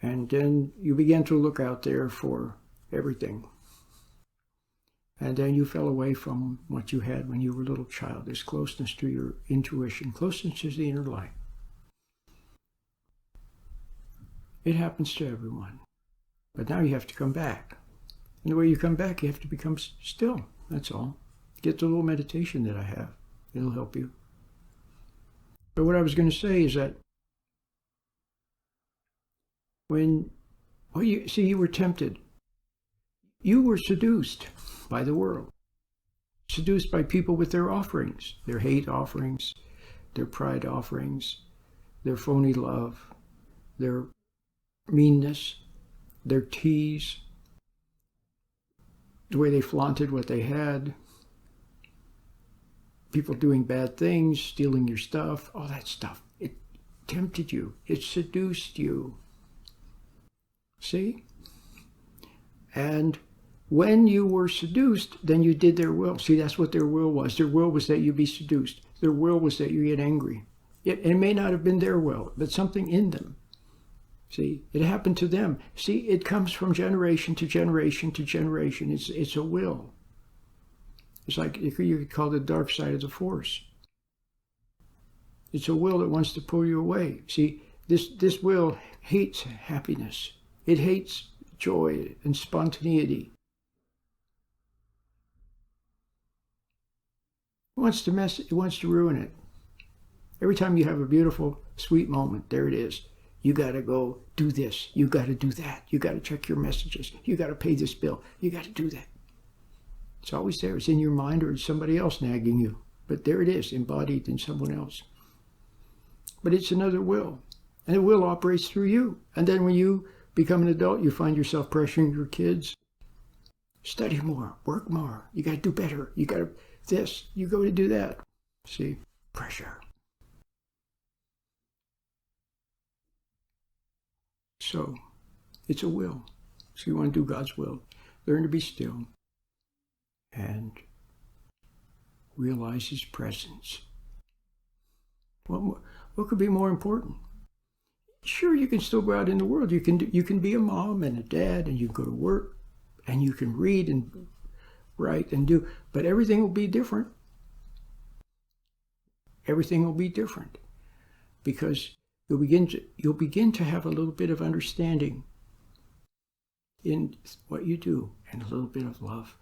And then you began to look out there for everything. And then you fell away from what you had when you were a little child, this closeness to your intuition, closeness to the inner light. It happens to everyone. But now you have to come back. And the way you come back, you have to become still. That's all. Get the little meditation that I have. It'll help you. But what I was going to say is that when, you were tempted. You were seduced by the world. Seduced by people with their offerings, their hate offerings, their pride offerings, their phony love, their meanness, their tease, the way they flaunted what they had, people doing bad things, stealing your stuff, all that stuff. It tempted you. It seduced you. See? And when you were seduced, then you did their will. See, that's what their will was. Their will was that you be seduced. Their will was that you get angry. It may not have been their will, but something in them. See, it happened to them. See, it comes from generation to generation to generation. It's a will. It's like you could call it the dark side of the force. It's a will that wants to pull you away. See, this will hates happiness. It hates joy and spontaneity. It wants to mess. It wants to ruin it. Every time you have a beautiful, sweet moment, there it is. You got to go do this. You got to do that. You got to check your messages. You got to pay this bill. You got to do that. It's always there. It's in your mind or it's somebody else nagging you. But there it is, embodied in someone else. But it's another will. And the will operates through you. And then when you become an adult, you find yourself pressuring your kids. Study more. Work more. You got to do better. You got to this. You go to do that. See? Pressure. So, it's a will. So you want to do God's will. Learn to be still and realize His presence. What could be more important? Sure, you can still go out in the world. You can be a mom and a dad, and you can go to work, and you can read and write and do, but everything will be different. Everything will be different because you'll begin to have a little bit of understanding in what you do and a little bit of love.